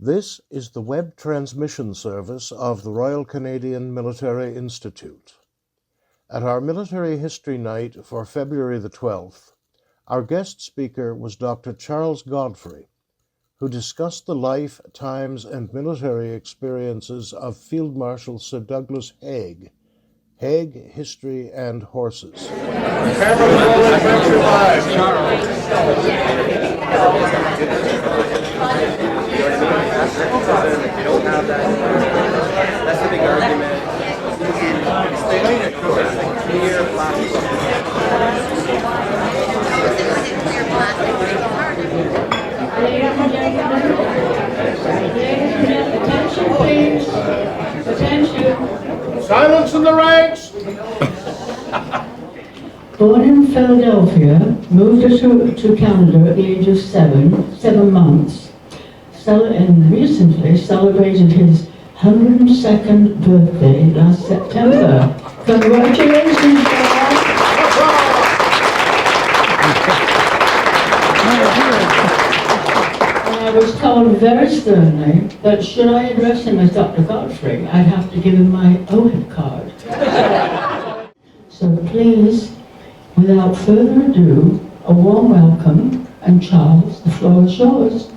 This is the web transmission service of the Royal Canadian Military Institute. At our Military History Night for February the 12th, our guest speaker was Dr. Charles Godfrey, who discussed the life, times, and military experiences of Field Marshal Sir Douglas Haig. Haig, History, and Horses. That's the big argument. Attention, please. Attention. Silence in the ranks! Born in Philadelphia, moved to Canada at the age of 7 months, and recently celebrated his 102nd birthday last September. Congratulations, Dad! And I was told very sternly that should I address him as Dr. Godfrey, I'd have to give him my OHIP card. So please, without further ado, a warm welcome, and Charles, the floor is yours.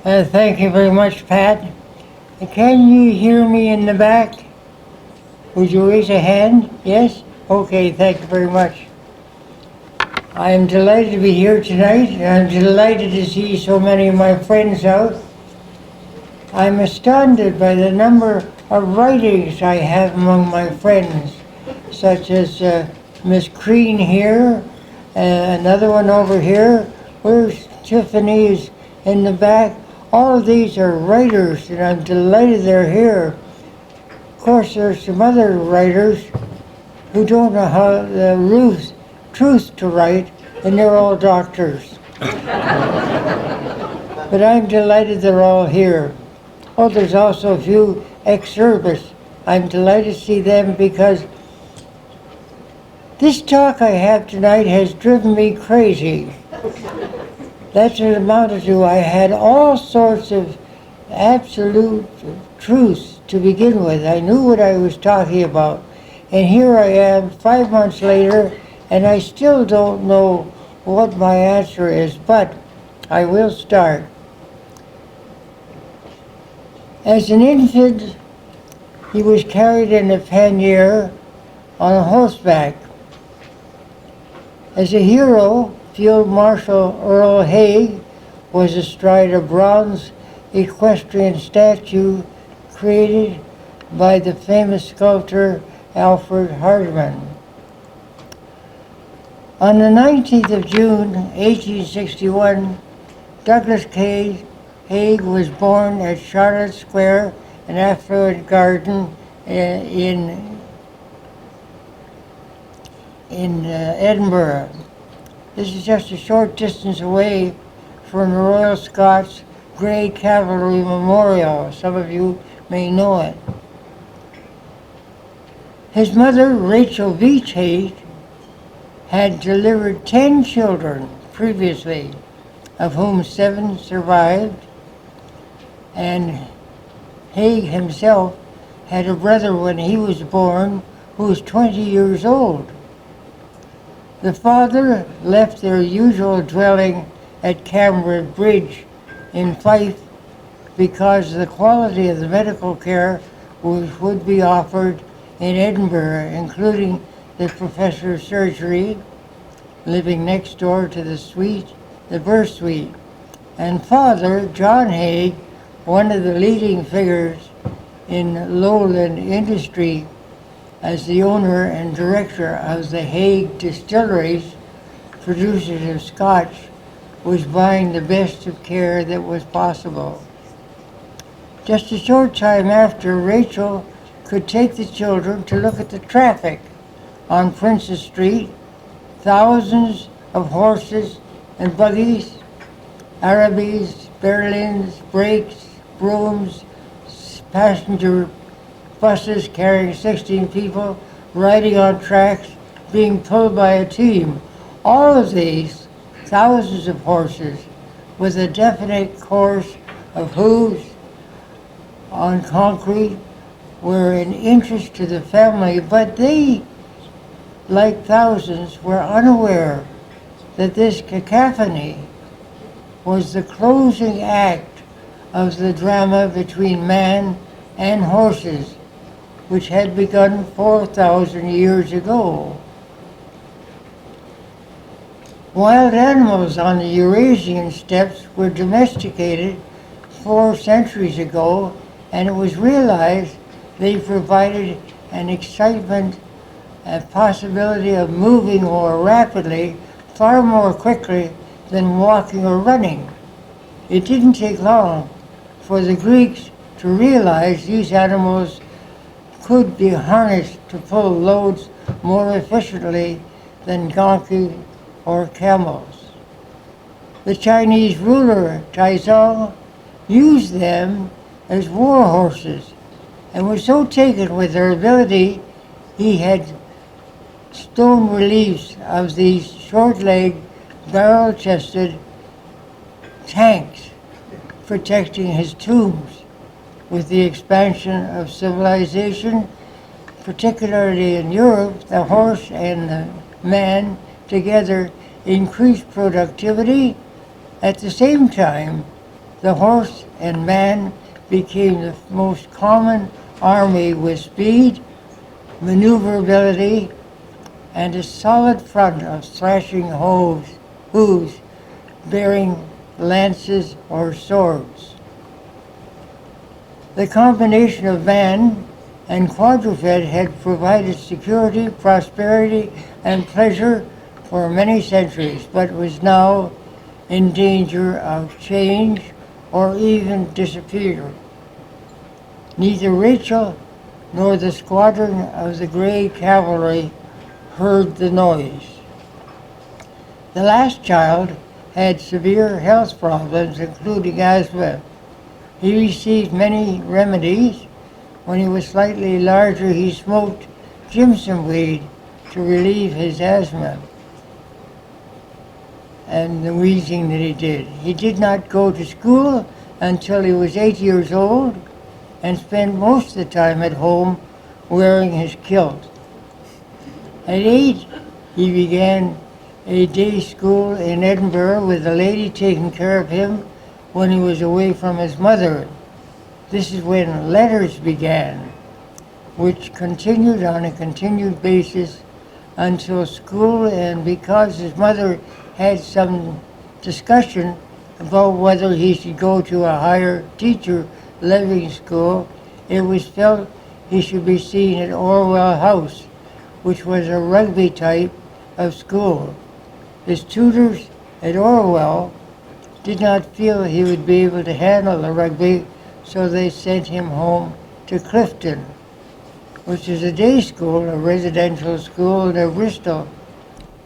Thank you very much, Pat. Can you hear me in the back? Would you raise a hand? Yes? Okay, thank you very much. I am delighted to be here tonight, and I'm delighted to see so many of my friends out. I'm astounded by the number of writings I have among my friends, such as Miss Crean here, another one over here. Where's Tiffany's in the back? All of these are writers, and I'm delighted they're here. Of course, there's some other writers who don't know how the truth to write, and they're all doctors. But I'm delighted they're all here. Oh, there's also a few ex-service. I'm delighted to see them because this talk I have tonight has driven me crazy. That's what it amounted to. I had all sorts of absolute truths to begin with. I knew what I was talking about. And here I am 5 months later, and I still don't know what my answer is, but I will start. As an infant, he was carried in a pannier on horseback. As a hero, Field Marshal Earl Haig was astride a bronze equestrian statue created by the famous sculptor Alfred Hardman. On the 19th of June, 1861, Douglas Haig was born at Charlotte Square, an affluent garden in Edinburgh. This is just a short distance away from the Royal Scots Grey Cavalry Memorial. Some of you may know it. His mother, Rachel Beach Haig, had delivered 10 children previously, of whom 7 survived, and Haig himself had a brother when he was born who was 20 years old. The father left their usual dwelling at Cameron Bridge in Fife because the quality of the medical care which would be offered in Edinburgh, including the professor of surgery living next door to the birth suite, and father, John Haig, one of the leading figures in lowland industry, as the owner and director of the Haig distilleries, producers of scotch, was buying the best of care that was possible. Just a short time after, Rachel could take the children to look at the traffic on Princess Street. Thousands of horses and buggies, Arabies, Berlins, brakes, brooms, passenger buses carrying 16 people riding on tracks, being pulled by a team. All of these, thousands of horses, with a definite course of hooves on concrete, were an interest to the family, but they, like thousands, were unaware that this cacophony was the closing act of the drama between man and horses, which had begun 4,000 years ago. Wild animals on the Eurasian steppes were domesticated 4 centuries ago, and it was realized they provided an excitement and possibility of moving more rapidly, far more quickly than walking or running. It didn't take long for the Greeks to realize these animals could be harnessed to pull loads more efficiently than donkeys or camels. The Chinese ruler Taizong used them as war horses and was so taken with their ability he had stone reliefs of these short-legged, barrel-chested tanks protecting his tombs. With the expansion of civilization, particularly in Europe, the horse and the man together increased productivity. At the same time, the horse and man became the most common army with speed, maneuverability, and a solid front of thrashing hooves bearing lances or swords. The combination of man and quadruped had provided security, prosperity, and pleasure for many centuries, but was now in danger of change or even disappear. Neither Rachel nor the squadron of the Grey Cavalry heard the noise. The last child had severe health problems, including asthma. He received many remedies. When he was slightly larger, he smoked Jimson weed to relieve his asthma and the wheezing that he did. He did not go to school until he was 8 years old and spent most of the time at home wearing his kilt. At 8, he began a day school in Edinburgh with a lady taking care of him when he was away from his mother. This is when letters began, which continued on a continued basis until school, and because his mother had some discussion about whether he should go to a higher teacher leaving school, it was felt he should be seen at Orwell House, which was a rugby type of school. His tutors at Orwell did not feel he would be able to handle the rugby, so they sent him home to Clifton, which is a day school, a residential school near Bristol.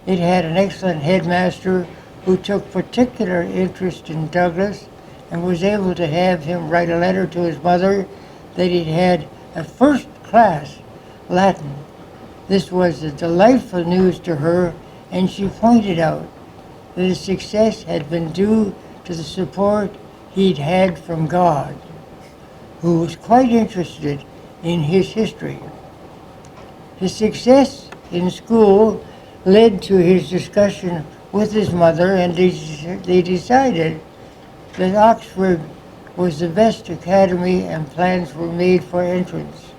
It had an excellent headmaster who took particular interest in Douglas and was able to have him write a letter to his mother that he'd had a first-class Latin. This was a delightful news to her, and she pointed out that his success had been due to the support he'd had from God, who was quite interested in his history. His success in school led to his discussion with his mother, and they decided that Oxford was the best academy, and plans were made for entrance.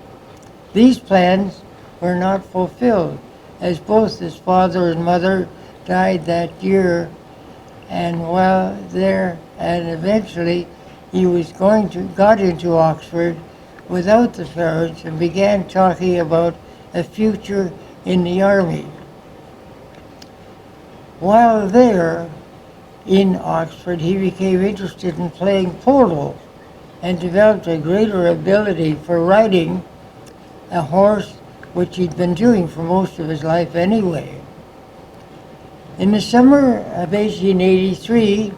These plans were not fulfilled, as both his father and mother died that year, and while there, and eventually he got into Oxford without the parents and began talking about a future in the army. While there in Oxford, he became interested in playing polo and developed a greater ability for riding a horse, which he'd been doing for most of his life anyway. In the summer of 1883,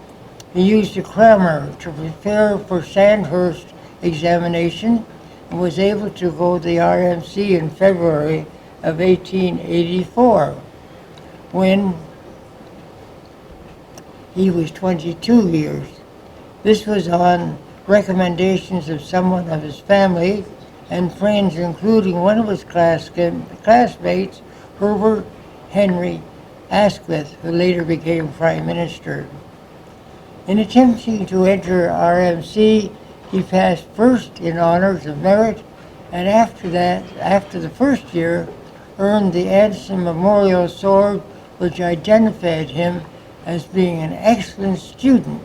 he used a crammer to prepare for Sandhurst examination and was able to go to the RMC in February of 1884, when he was 22 years. This was on recommendations of someone of his family and friends, including one of his classmates, Herbert Henry Asquith, who later became Prime Minister. In attempting to enter RMC, he passed first in honors of merit, and after the first year, earned the Addison Memorial Sword, which identified him as being an excellent student.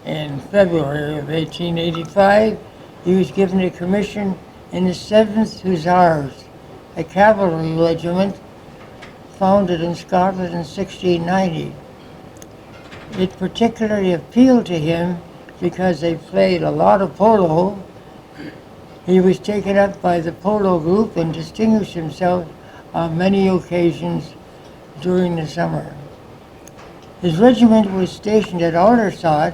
In February of 1885, he was given a commission in the 7th Hussars, a cavalry regiment founded in Scotland in 1690. It particularly appealed to him because they played a lot of polo. He was taken up by the polo group and distinguished himself on many occasions during the summer. His regiment was stationed at Aldershot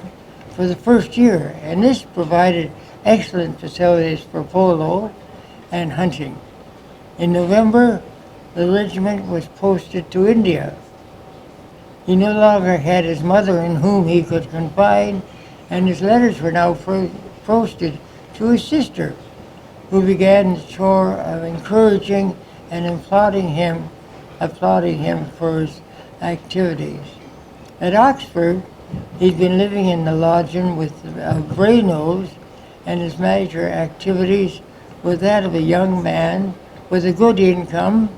for the first year, and this provided excellent facilities for polo and hunting. In November, the regiment was posted to India. He no longer had his mother in whom he could confide, and his letters were now posted to his sister, who began the chore of encouraging and applauding him for his activities. At Oxford, he'd been living in the lodging with Braynose, and his major activities were that of a young man with a good income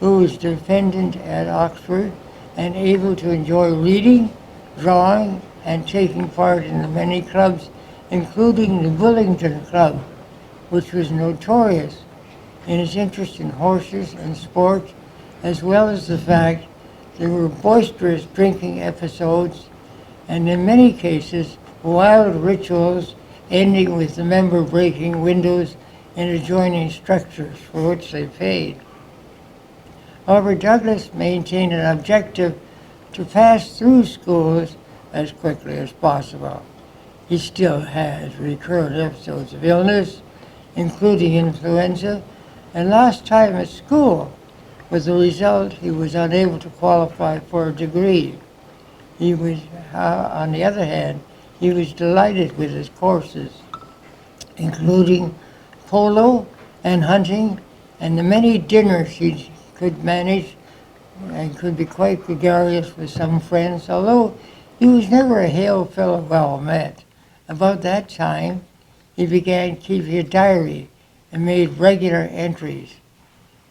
who was dependent at Oxford and able to enjoy reading, drawing, and taking part in the many clubs, including the Bullington Club, which was notorious in its interest in horses and sport, as well as the fact there were boisterous drinking episodes and in many cases wild rituals ending with the member breaking windows in adjoining structures for which they paid. However, Douglas maintained an objective to pass through schools as quickly as possible. He still has recurrent episodes of illness, including influenza, and lost time at school. With the result, he was unable to qualify for a degree. He was, on the other hand, he was delighted with his courses, including polo and hunting, and the many dinners he could manage, and could be quite gregarious with some friends, although he was never a hail fellow well met. About that time, he began keeping a diary and made regular entries.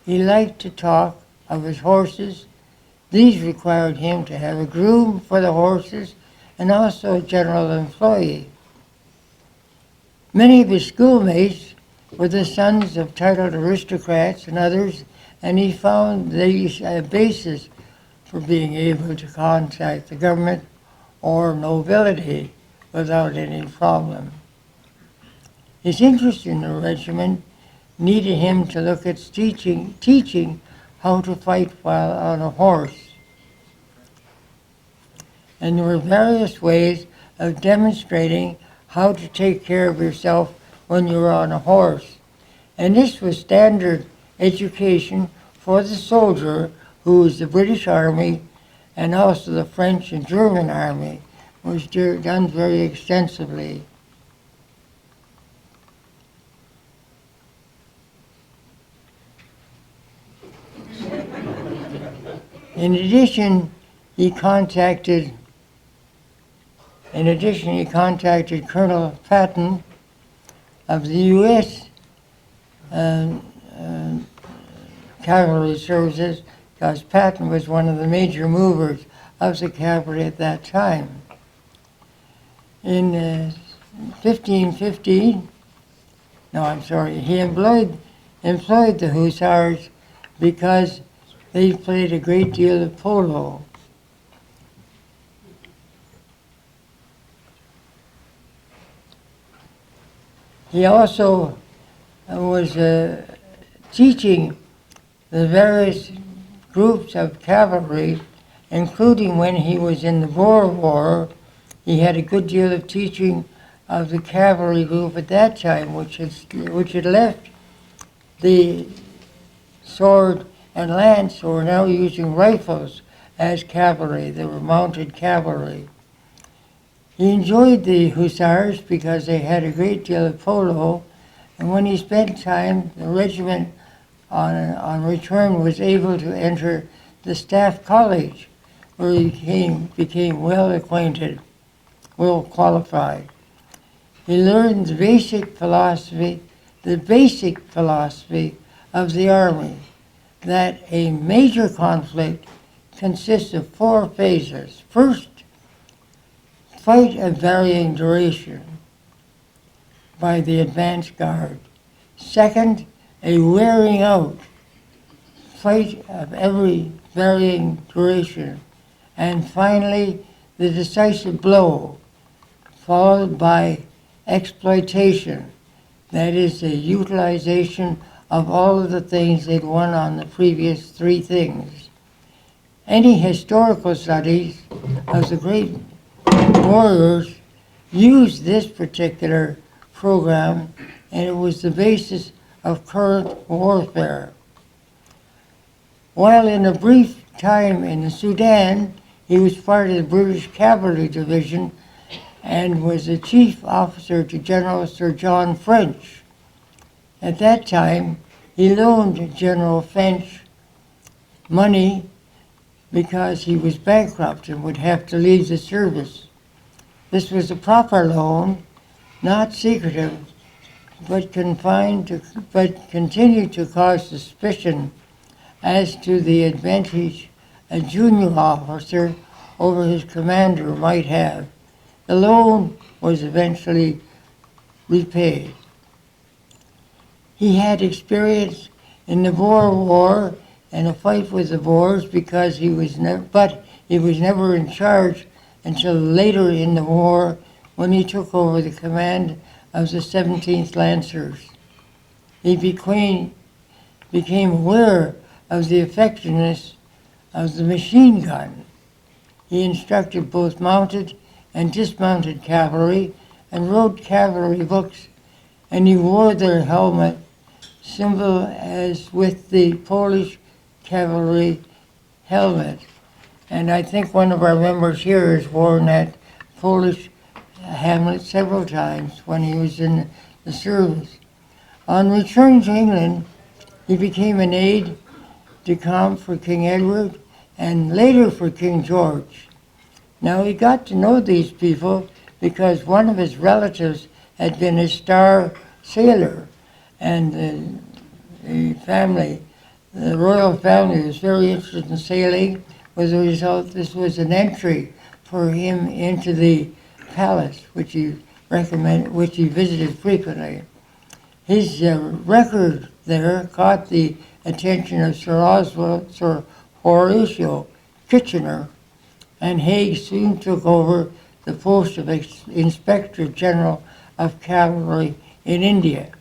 He liked to talk of his horses. These required him to have a groom for the horses and also a general employee. Many of his schoolmates were the sons of titled aristocrats and others, and he found these a basis for being able to contact the government or nobility without any problem. His interest in the regiment needed him to look at teaching how to fight while on a horse. And there were various ways of demonstrating how to take care of yourself when you were on a horse. And this was standard education for the soldier, who was the British Army and also the French and German Army, was done very extensively. In addition, he contacted Colonel Patton of the U.S. Cavalry Services, because Patton was one of the major movers of the cavalry at that time. In 1515, he employed the Hussars because they played a great deal of polo. He also was teaching the various groups of cavalry, including when he was in the Boer War. He had a good deal of teaching of the cavalry group at that time, which had left the sword, and lance were now using rifles as cavalry. They were mounted cavalry. He enjoyed the hussars because they had a great deal of polo, and when he spent time, the regiment on return was able to enter the staff college, where he became well acquainted, well qualified. He learned the basic philosophy of the Army, that a major conflict consists of 4 phases. First, fight of varying duration by the advance guard. Second, a wearing out fight of every varying duration. And finally, the decisive blow, followed by exploitation, that is the utilization of all of the things they'd won on the previous 3 things. Any historical studies of the great warriors used this particular program, and it was the basis of current warfare. While in a brief time in the Sudan, he was part of the British Cavalry Division and was the chief officer to General Sir John French. At that time, he loaned General French money because he was bankrupt and would have to leave the service. This was a proper loan, not secretive, but continued to cause suspicion as to the advantage a junior officer over his commander might have. The loan was eventually repaid. He had experience in the Boer War and a fight with the Boers because he was never in charge until later in the war when he took over the command of the 17th Lancers. He became aware of the effectiveness of the machine gun. He instructed both mounted and dismounted cavalry and wrote cavalry books, and he wore their helmet symbol as with the Polish cavalry helmet. And I think one of our members here has worn that Polish helmet several times when he was in the service. On return to England, he became an aide-de-camp for King Edward and later for King George. Now he got to know these people because one of his relatives had been a star sailor, and the royal family was very interested in sailing. As a result, this was an entry for him into the palace, which he visited frequently. His record there caught the attention of Sir Horatio Kitchener, and Haig soon took over the post of Inspector General of Cavalry in India.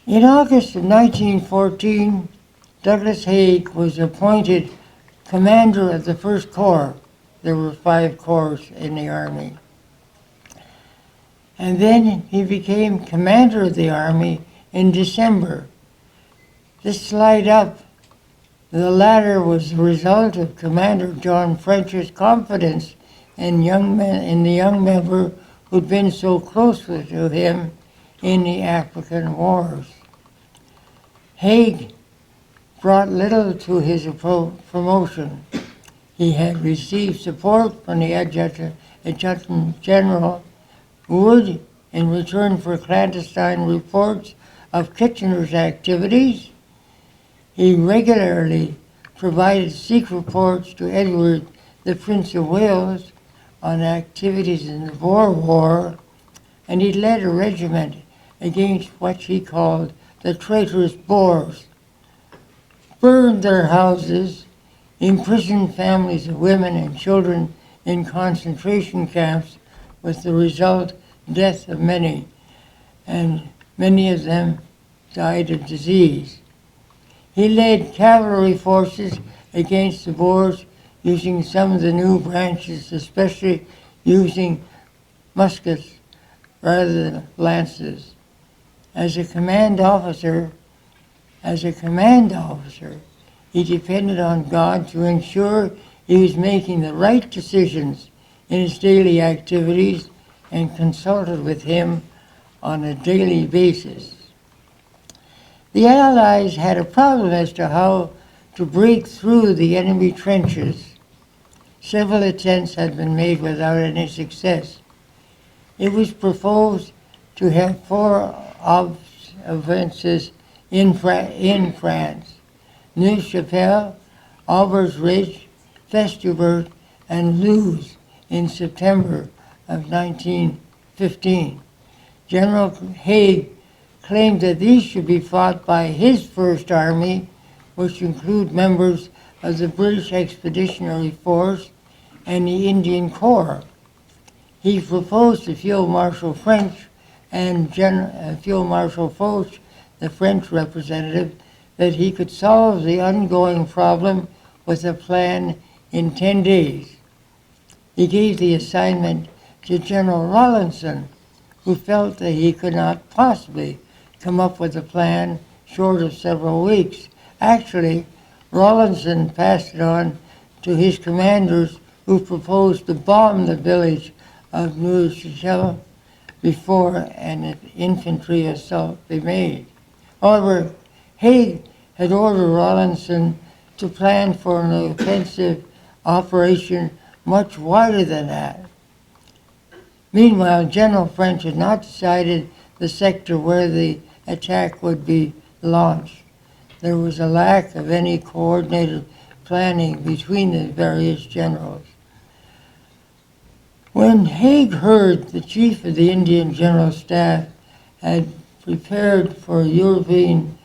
In August of 1914, Douglas Haig was appointed commander of the 1st Corps. There were 5 corps in the Army. And then he became commander of the Army in December. This slide up, the latter was the result of Commander John French's confidence in the young member who'd been so close to him in the African wars. Haig brought little to his promotion. He had received support from the Adjutant General Wood in return for clandestine reports of Kitchener's activities. He regularly provided secret reports to Edward, the Prince of Wales, on activities in the Boer War, and he led a regiment against what he called the traitorous Boers, burned their houses, imprisoned families of women and children in concentration camps, with the result death of many, and many of them died of disease. He led cavalry forces against the Boers using some of the new branches, especially using muskets rather than lances. As a command officer, As a command officer, he depended on God to ensure he was making the right decisions in his daily activities and consulted with him on a daily basis. The Allies had a problem as to how to break through the enemy trenches. Several attempts had been made without any success. It was proposed to have 4 offensives in France: Neuchâtel, Aubers Ridge, Festubert, and Loos in September of 1915. General Haig claimed that these should be fought by his First Army, which include members of the British Expeditionary Force and the Indian Corps. He proposed to Field Marshal French and Field Marshal Foch, the French representative, that he could solve the ongoing problem with a plan in 10 days. He gave the assignment to General Rawlinson, who felt that he could not possibly come up with a plan short of several weeks. Actually, Rawlinson passed it on to his commanders, who proposed to bomb the village of Neuchâtel before an infantry assault be made. However, Haig had ordered Rawlinson to plan for an offensive operation much wider than that. Meanwhile, General French had not decided the sector where the attack would be launched. There was a lack of any coordinated planning between the various generals. When Haig heard the chief of the Indian General Staff had prepared for a European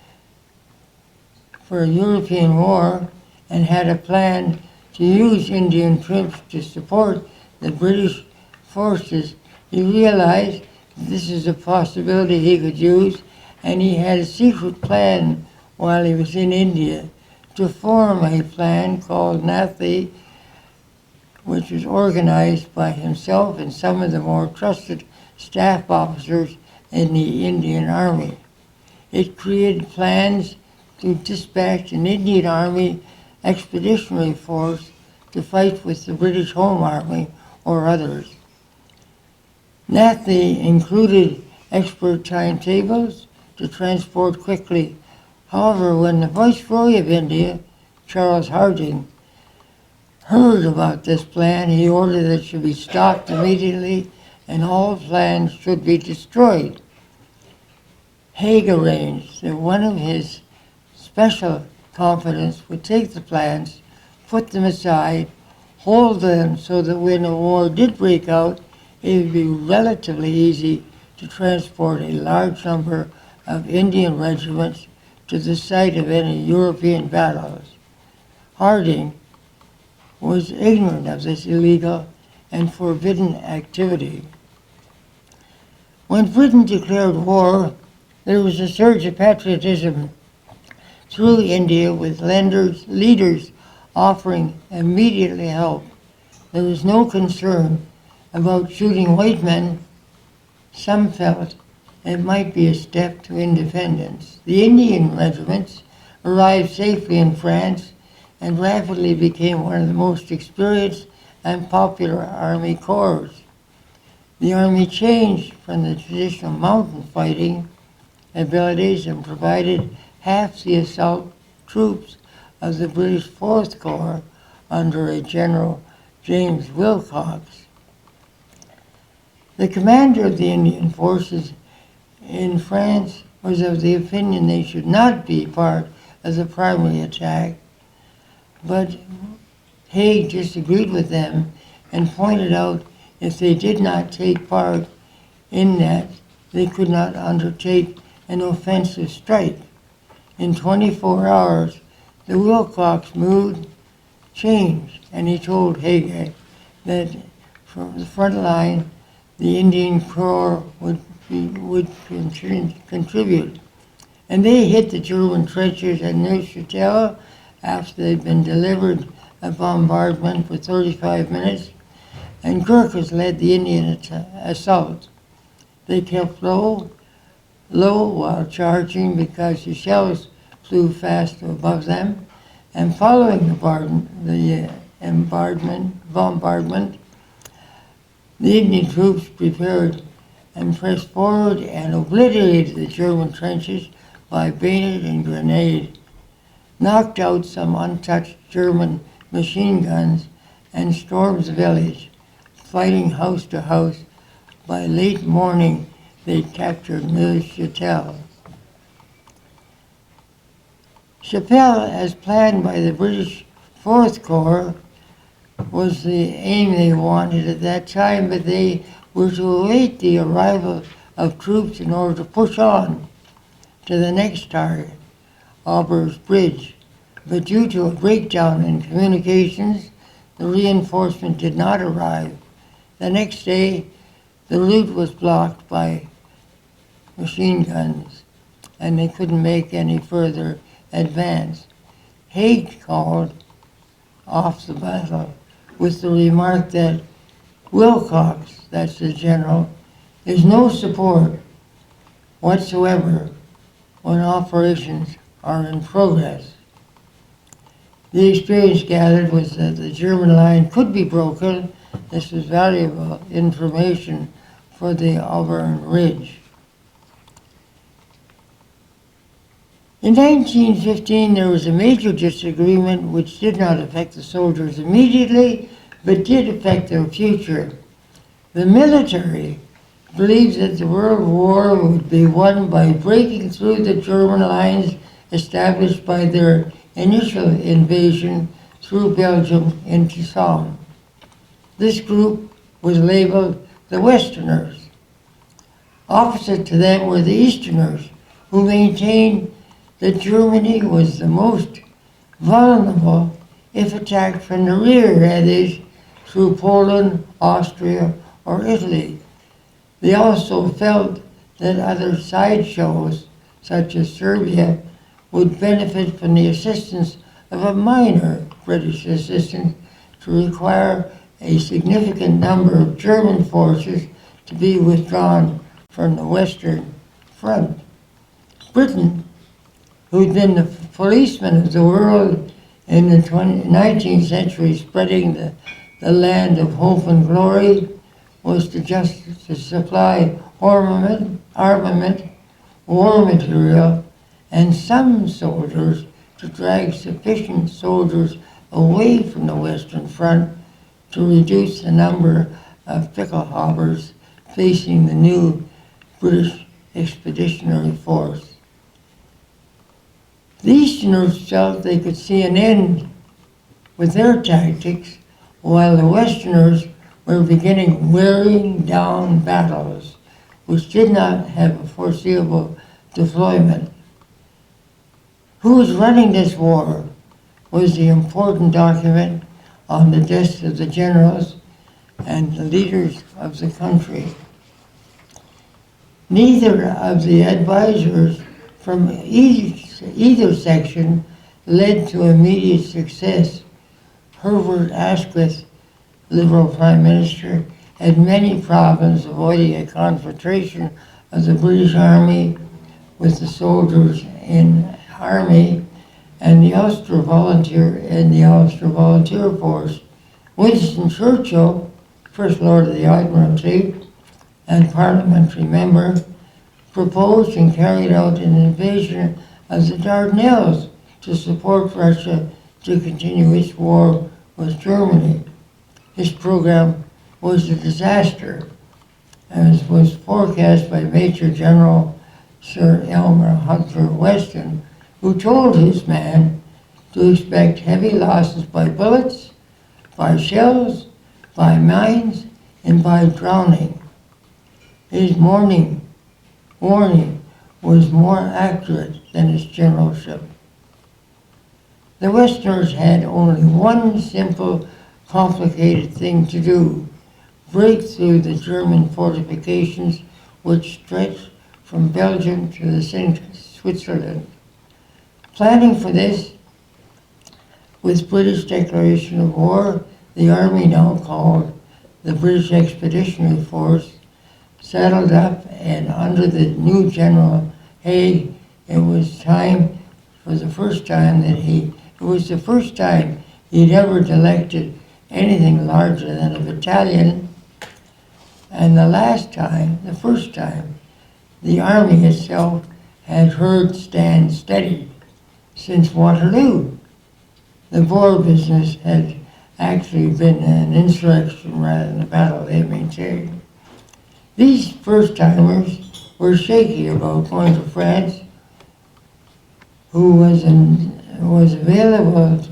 war and had a plan to use Indian troops to support the British forces, he realized this is a possibility he could use, and he had a secret plan while he was in India to form a plan called Nathi, which was organized by himself and some of the more trusted staff officers in the Indian Army. It created plans to dispatch an Indian Army expeditionary force to fight with the British Home Army or others. Nathi included expert timetables to transport quickly. However, when the Viceroy of India, Charles Harding, heard about this plan, he ordered that it should be stopped immediately and all plans should be destroyed. Haig arranged that one of his special confidants would take the plans, put them aside, hold them so that when a war did break out, it would be relatively easy to transport a large number of Indian regiments to the site of any European battles. Harding was ignorant of this illegal and forbidden activity. When Britain declared war, there was a surge of patriotism through India, with leaders offering immediately help. There was no concern about shooting white men. Some felt it might be a step to independence. The Indian regiments arrived safely in France and rapidly became one of the most experienced and popular army corps. The army changed from the traditional mountain fighting abilities and provided half the assault troops of the British 4th Corps under a General James Wilcox. The commander of the Indian forces in France was of the opinion they should not be part of the primary attack, but Haig disagreed with them and pointed out if they did not take part in that, they could not undertake an offensive strike. In 24 hours, the Wilcox mood changed, and he told Haig that from the front line, the Indian Corps would contribute. And they hit the German trenches at Neuchâtel after they'd been delivered a bombardment for 35 minutes, and Gurkhas led the Indian assault. They kept low while charging because the shells flew fast above them, and following the bombardment, the Indian troops prepared and pressed forward and obliterated the German trenches by bayonet and grenade, knocked out some untouched German machine guns, and stormed the village, fighting house to house. By late morning, they captured Neuchâtel. Chapelle, as planned by the British 4th Corps, was the aim they wanted at that time, but they were to await the arrival of troops in order to push on to the next target, Aubers Bridge. But due to a breakdown in communications, the reinforcement did not arrive. The next day, the route was blocked by machine guns, and they couldn't make any further advance. Haig called off the battle with the remark that Wilcox, that's the general, is no support whatsoever when operations are in progress. The experience gathered was that the German line could be broken. This was valuable information for the Auvergne Ridge. In 1915, there was a major disagreement which did not affect the soldiers immediately, but did affect their future. The military believed that the World War would be won by breaking through the German lines established by their initial invasion through Belgium into Somme. This group was labeled the Westerners. Opposite to them were the Easterners, who maintained that Germany was the most vulnerable if attacked from the rear, that is, through Poland, Austria, or Italy. They also felt that other sideshows, such as Serbia, would benefit from the assistance of a minor British assistance to require a significant number of German forces to be withdrawn from the Western Front. Britain, who'd been the policeman of the world in the 19th century, spreading the land of hope and glory, was to supply armament, war material, and some soldiers to drag sufficient soldiers away from the Western Front to reduce the number of Pickelhaubers facing the new British Expeditionary Force. The Easterners felt they could see an end with their tactics, while the Westerners were beginning wearing down battles, which did not have a foreseeable deployment. Who was running this war was the important document on the desks of the generals and the leaders of the country. Neither of the advisors from either section led to immediate success. Herbert Asquith, Liberal Prime Minister, had many problems avoiding a confrontation of the British Army with the soldiers in Army and the Ulster Volunteer Force. Winston Churchill, First Lord of the Admiralty and parliamentary member, proposed and carried out an invasion of the Dardanelles to support Russia to continue its war with Germany. His program was a disaster, as was forecast by Major General Sir Elmer Hunter Weston, who told his men to expect heavy losses by bullets, by shells, by mines, and by drowning. His warning was more accurate than his generalship. The Westerners had only one simple, complicated thing to do: break through the German fortifications which stretched from Belgium to Switzerland. Planning for this, with British declaration of war, the army, now called the British Expeditionary Force, saddled up, and under the new General Haig, it was time for the first time it was the first time he'd ever elected anything larger than a battalion, and the first time, the Army itself had heard stand steady since Waterloo. The Boer business had actually been an insurrection rather than a battle, they maintained. These first-timers were shaky about going to France. Who was available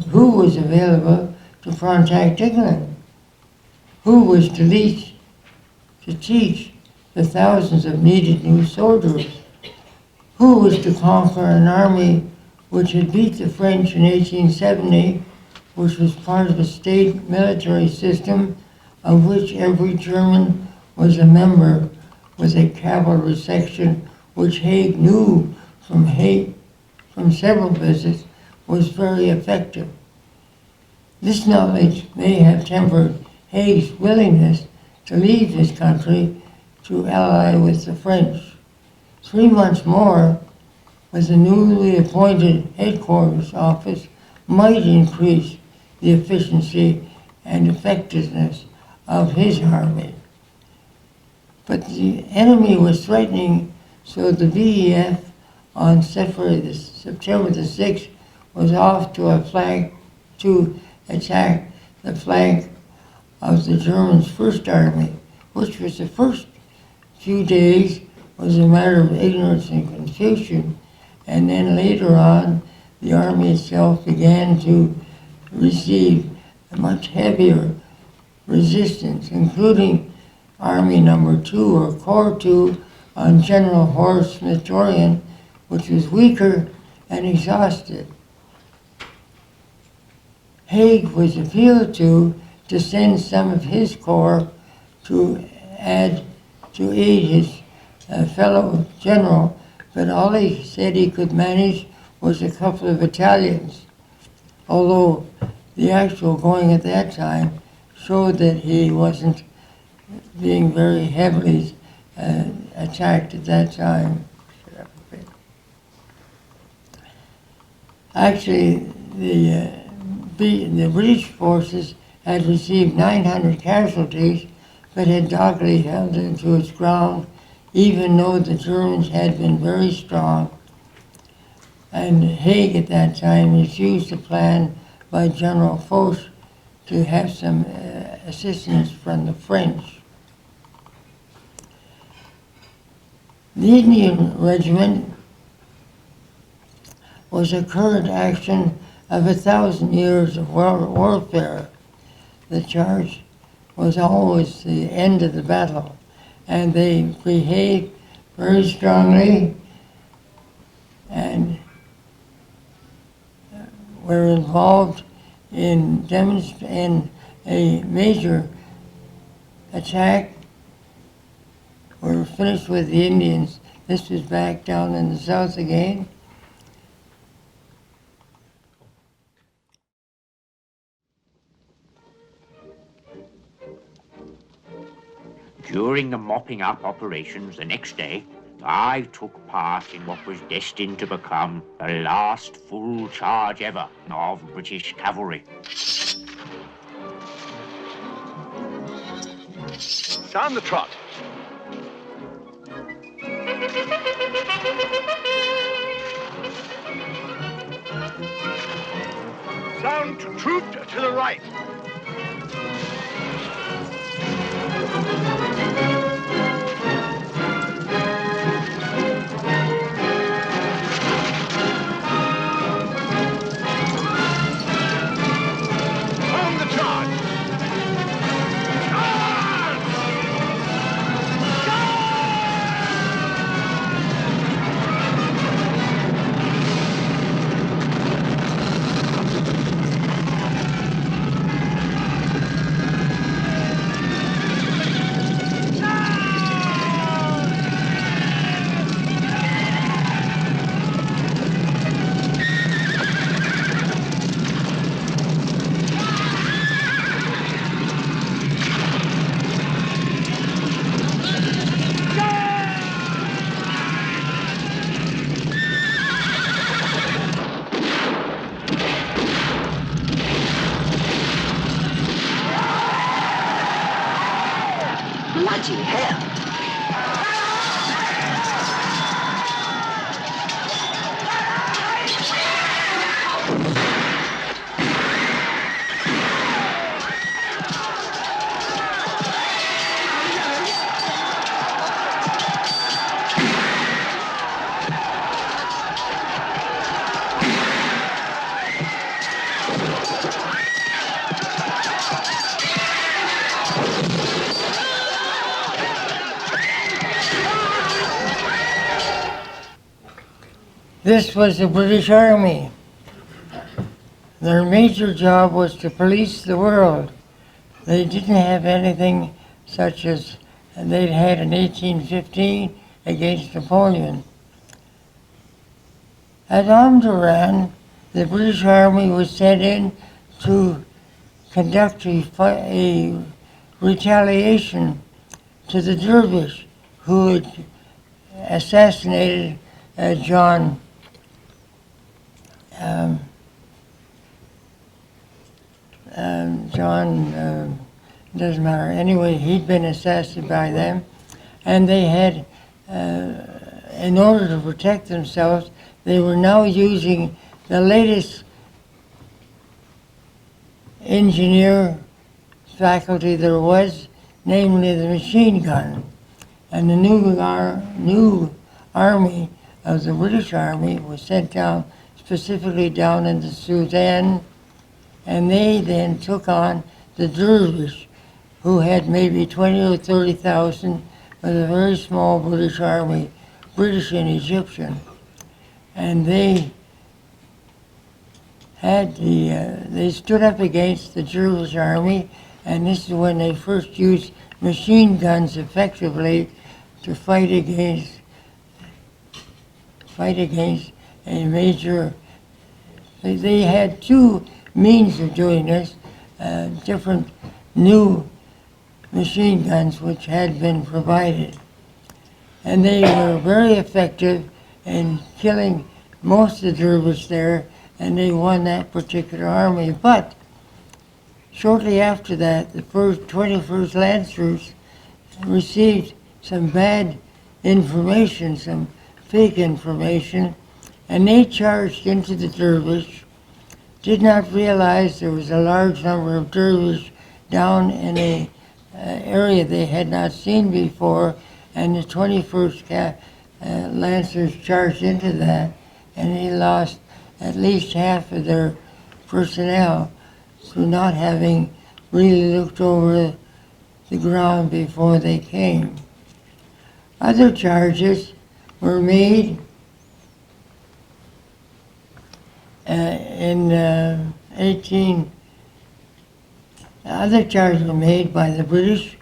to contact England? Who was to teach the thousands of needed new soldiers? Who was to conquer an army which had beat the French in 1870, which was part of a state military system of which every German was a member, with a cavalry section which Haig knew from several visits was very effective. This knowledge may have tempered Haig's willingness to leave his country to ally with the French. 3 months more with the newly appointed headquarters office might increase the efficiency and effectiveness of his army. But the enemy was threatening, so the VEF on September the 6th was off to attack the flank of the Germans' First Army, which was the first few days was a matter of ignorance and confusion, and then later on the army itself began to receive a much heavier resistance, including Army Number 2 or Corps 2 on General Horace Smith-Dorian, which was weaker and exhausted. Haig was appealed to send some of his corps to aid his fellow general, but all he said he could manage was a couple of battalions, although the actual going at that time showed that he wasn't being very heavily attacked at that time. Actually, the British forces had received 900 casualties, but had doggedly held into its ground, even though the Germans had been very strong. And Haig at that time refused the plan by General Foch to have some assistance from the French. The Indian Regiment was a current action of 1,000 years of warfare. The charge was always the end of the battle, and they behaved very strongly and were involved in a major attack. We were finished with the Indians. This was back down in the south again. During the mopping up operations the next day, I took part in what was destined to become the last full charge ever of British cavalry. Down the trot. Sound to troop to the right. On the charge. This was the British Army. Their major job was to police the world. They didn't have anything such as they'd had in 1815 against Napoleon. At Omdurman, the British Army was sent in to conduct a retaliation to the dervish who had assassinated John doesn't matter. Anyway, he'd been assassinated by them, and they had, in order to protect themselves, they were now using the latest engineer faculty there was, namely the machine gun. And the new army of the British Army was sent down, specifically down into Sudan, and they then took on the dervish, who had maybe 20 or 30,000 with a very small British army, British and Egyptian. And they stood up against the dervish army, and this is when they first used machine guns effectively to fight against a major. They had two means of doing this, different new machine guns which had been provided. And they were very effective in killing most of the dervish there, and they won that particular army. But shortly after that, the 21st Lancers received some bad information, some fake information, and they charged into the dervish, did not realize there was a large number of dervish down in a area they had not seen before, and the 21st Lancers charged into that, and they lost at least half of their personnel through not having really looked over the ground before they came. Other charges were made other charges were made by the British,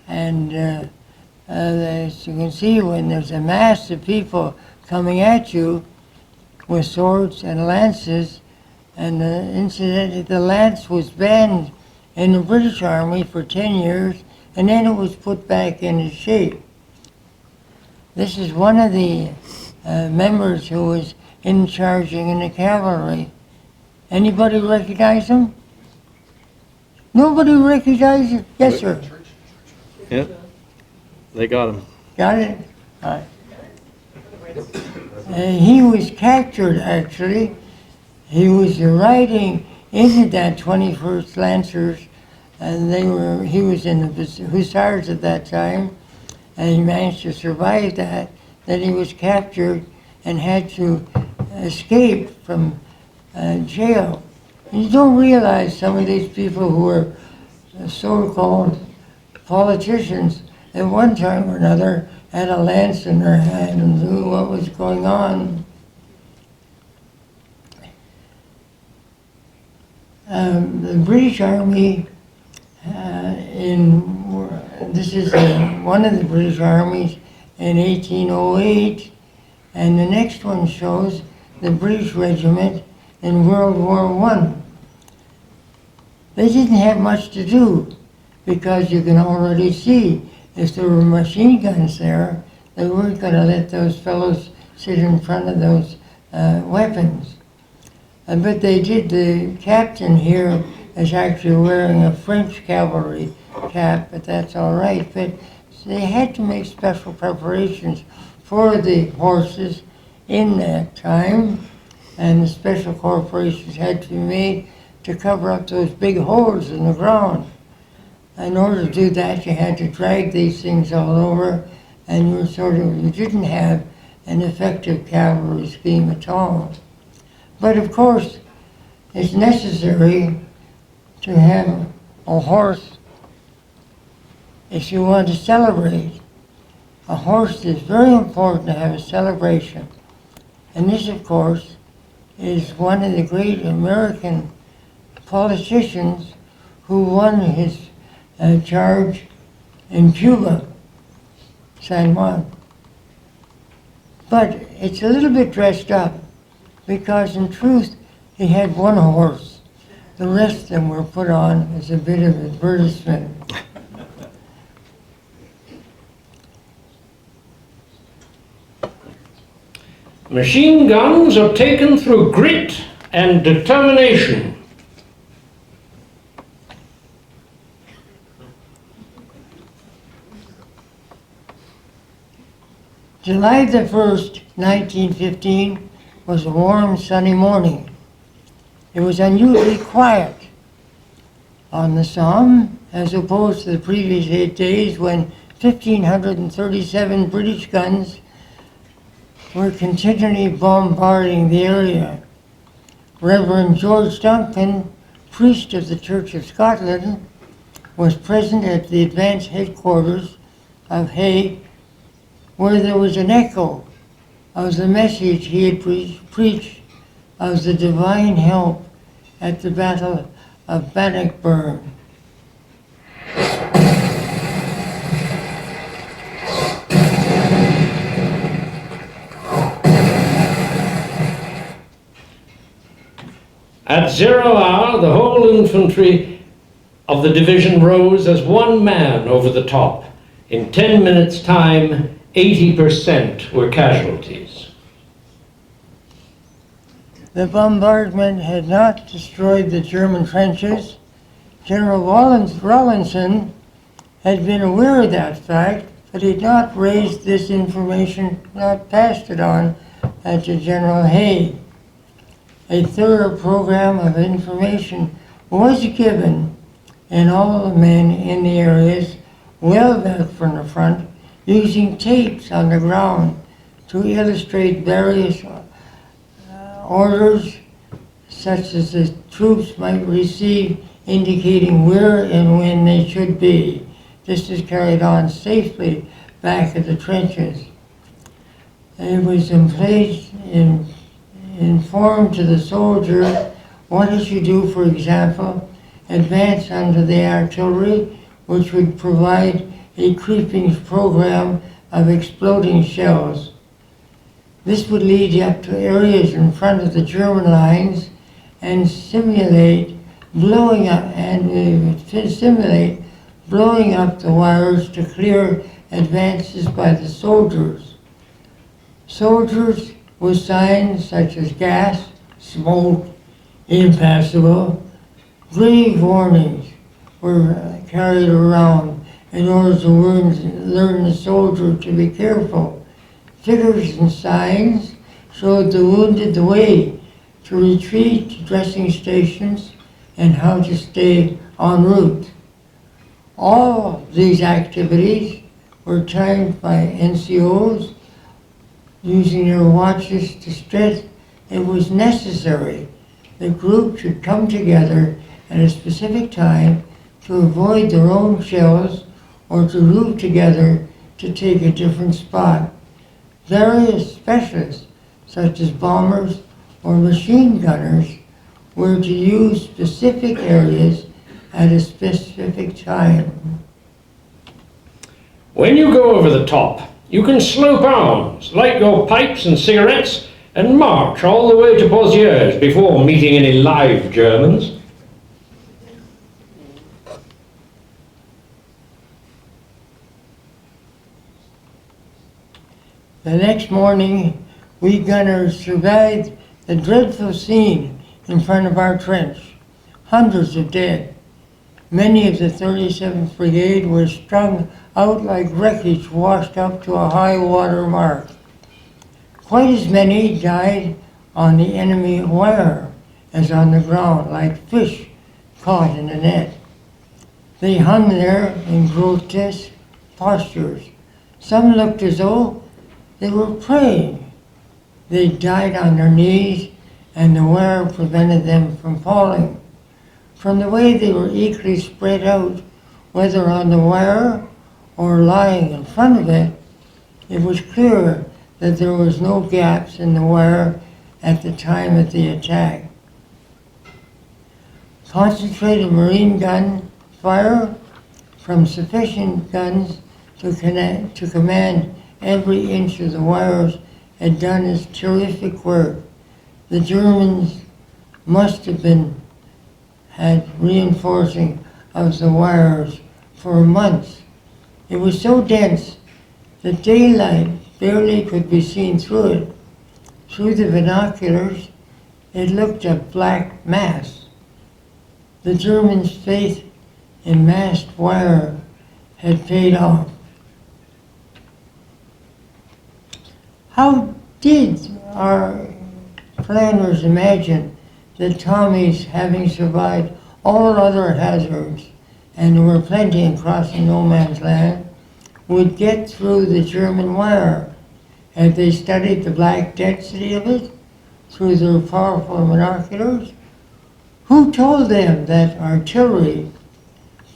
and as you can see, when there's a mass of people coming at you with swords and lances, and incidentally the lance was banned in the British Army for 10 years, and then it was put back into shape. This is one of the members who was in charging in the cavalry. Anybody recognize him? Nobody recognizes? Yes, sir. Yep, they got him. Got it? All right. He was captured, actually. He was riding into that 21st Lancers, and he was in the Hussars at that time, and he managed to survive that. Then he was captured and had to escape from jail. And you don't realize some of these people who were so-called politicians at one time or another had a lance in their hand and knew what was going on. The British Army, this is one of the British armies in 1808, and the next one shows the British Regiment in World War I. They didn't have much to do, because you can already see if there were machine guns there, they weren't going to let those fellows sit in front of those weapons. But they did. The captain here is actually wearing a French cavalry cap, but that's all right. But they had to make special preparations for the horses in that time, and the special preparations had to be made to cover up those big holes in the ground. In order to do that, you had to drag these things all over, and you didn't have an effective cavalry scheme at all. But of course, it's necessary to have a horse if you want to celebrate. A horse is very important to have a celebration. And this, of course, is one of the great American politicians who won his charge in Cuba, San Juan. But it's a little bit dressed up because in truth he had one horse. The rest of them were put on as a bit of advertisement. Machine guns are taken through grit and determination. July the 1st, 1915 was a warm, sunny morning. It was unusually quiet on the Somme as opposed to the previous 8 days when 1,537 British guns were continually bombarding the area. Reverend George Duncan, priest of the Church of Scotland, was present at the advance headquarters of Haig, where there was an echo of the message he had preached of the divine help at the Battle of Bannockburn. At 0 hour, the whole infantry of the division rose as one man over the top. In 10 minutes' time, 80% were casualties. The bombardment had not destroyed the German trenches. General Rawlinson had been aware of that fact, but he had not raised this information, not passed it on to General Haig. A thorough program of information was given, and all the men in the areas well back from the front, using tapes on the ground to illustrate various orders such as the troops might receive, indicating where and when they should be. This is carried on safely back at the trenches. It was informed to the soldier what he should do, for example, advance under the artillery, which would provide a creeping program of exploding shells. This would lead you up to areas in front of the German lines and simulate blowing up the wires to clear advances by the soldiers. Soldiers with signs such as gas, smoke, impassable, grave warnings were carried around in order to learn the soldier to be careful. Figures and signs showed the wounded the way to retreat to dressing stations and how to stay en route. All these activities were timed by NCOs using their watches to stress it was necessary the group should come together at a specific time to avoid their own shells or to group together to take a different spot. Various specialists, such as bombers or machine gunners, were to use specific areas at a specific time. When you go over the top, you can slope arms, light your pipes and cigarettes, and march all the way to Pozieres before meeting any live Germans. The next morning, we gunners survived the dreadful scene in front of our trench. Hundreds of dead. Many of the 37th Brigade were strung out like wreckage washed up to a high water mark. Quite as many died on the enemy wire as on the ground, like fish caught in a net. They hung there in grotesque postures. Some looked as though they were praying. They died on their knees, and the wire prevented them from falling. From the way they were equally spread out, whether on the wire or lying in front of it, it was clear that there was no gaps in the wire at the time of the attack. Concentrated marine gun fire from sufficient guns to command every inch of the wires had done its terrific work. The Germans must have had reinforcing of the wires for months. It was so dense that daylight barely could be seen through it. Through the binoculars, it looked a black mass. The Germans' faith in massed wire had paid off. How did our planners imagine that Tommies, having survived all other hazards, and there were plenty in crossing no man's land, would get through the German wire? Had they studied the black density of it through their powerful binoculars? Who told them that artillery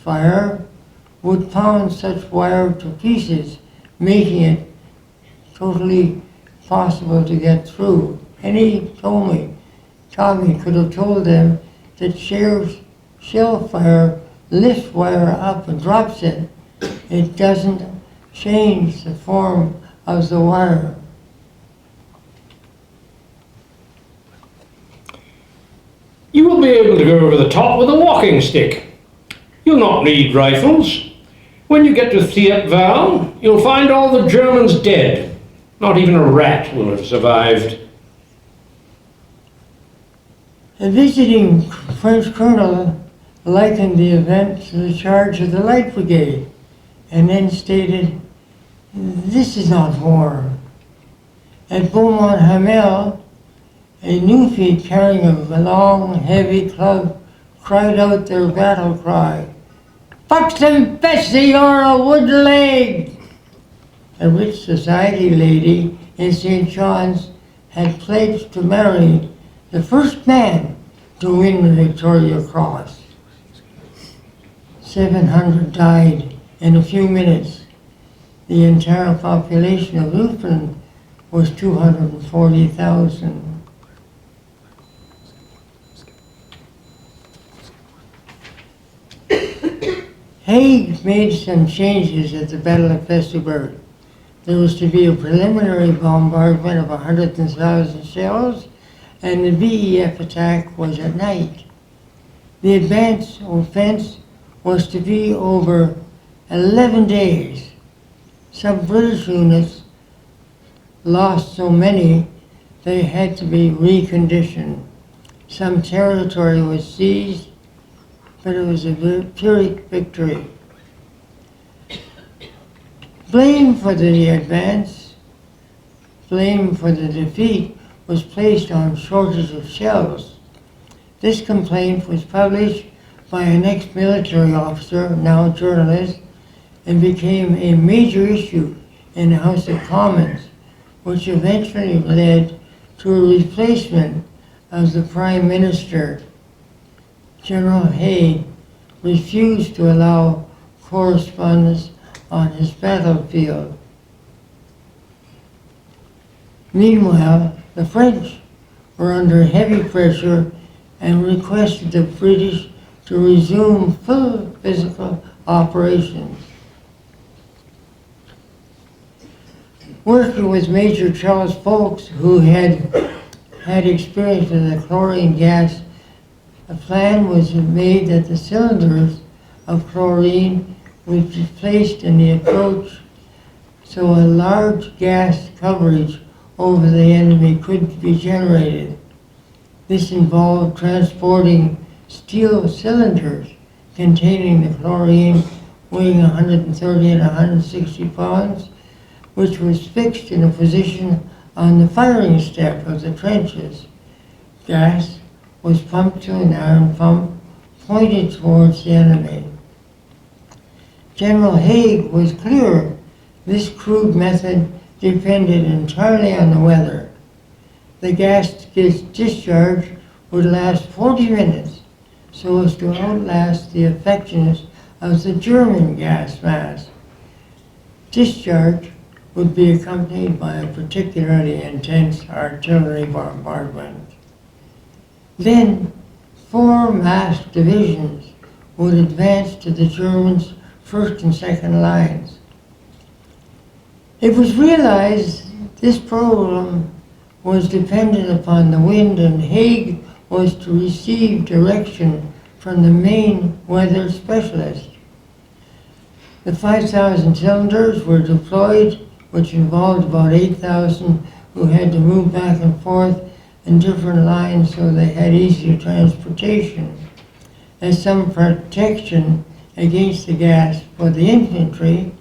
fire would pound such wire to pieces, making it totally possible to get through? Any Tommy could have told them that shell fire lifts wire up and drops it. It doesn't change the form of the wire. You will be able to go over the top with a walking stick. You'll not need rifles. When you get to Thiepval, you'll find all the Germans dead. Not even a rat will have survived. A visiting French colonel likened the event to the charge of the Light Brigade, and then stated, "This is not war." At Beaumont-Hamel, a Newfie carrying a long, heavy club cried out their battle cry, "Buxton Bessie, you're a wood leg!" A rich society lady in St. John's had pledged to marry the first man to win the Victoria Cross. 700 died in a few minutes. The entire population of Newfoundland was 240,000. Haig made some changes at the Battle of Festubert. There was to be a preliminary bombardment of 100,000 shells, and the BEF attack was at night. The advance offense was to be over 11 days. Some British units lost so many they had to be reconditioned. Some territory was seized, but it was a Pyrrhic victory. Blame for the advance, blame for the defeat was placed on shortage of shells. This complaint was published by an ex-military officer, now journalist, and became a major issue in the House of Commons, which eventually led to a replacement of the Prime Minister. General Haig refused to allow correspondence on his battlefield. Meanwhile, the French were under heavy pressure and requested the British to resume full physical operations. Working with Major Charles Folks, who had experience with the chlorine gas, a plan was made that the cylinders of chlorine would be placed in the approach so a large gas coverage over the enemy could be generated. This involved transporting steel cylinders containing the chlorine weighing 130 and 160 pounds, which was fixed in a position on the firing step of the trenches. Gas was pumped to an iron pump pointed towards the enemy. General Haig was clear this crude method depended entirely on the weather. The gas discharge would last 40 minutes so as to outlast the effectiveness of the German gas mask. Discharge would be accompanied by a particularly intense artillery bombardment. Then 4 masked divisions would advance to the Germans' first and second lines. It was realized this program was dependent upon the wind, and Haig was to receive direction from the main weather specialist. The 5,000 cylinders were deployed, which involved about 8,000 who had to move back and forth in different lines so they had easier transportation. As some protection against the gas for the infantry,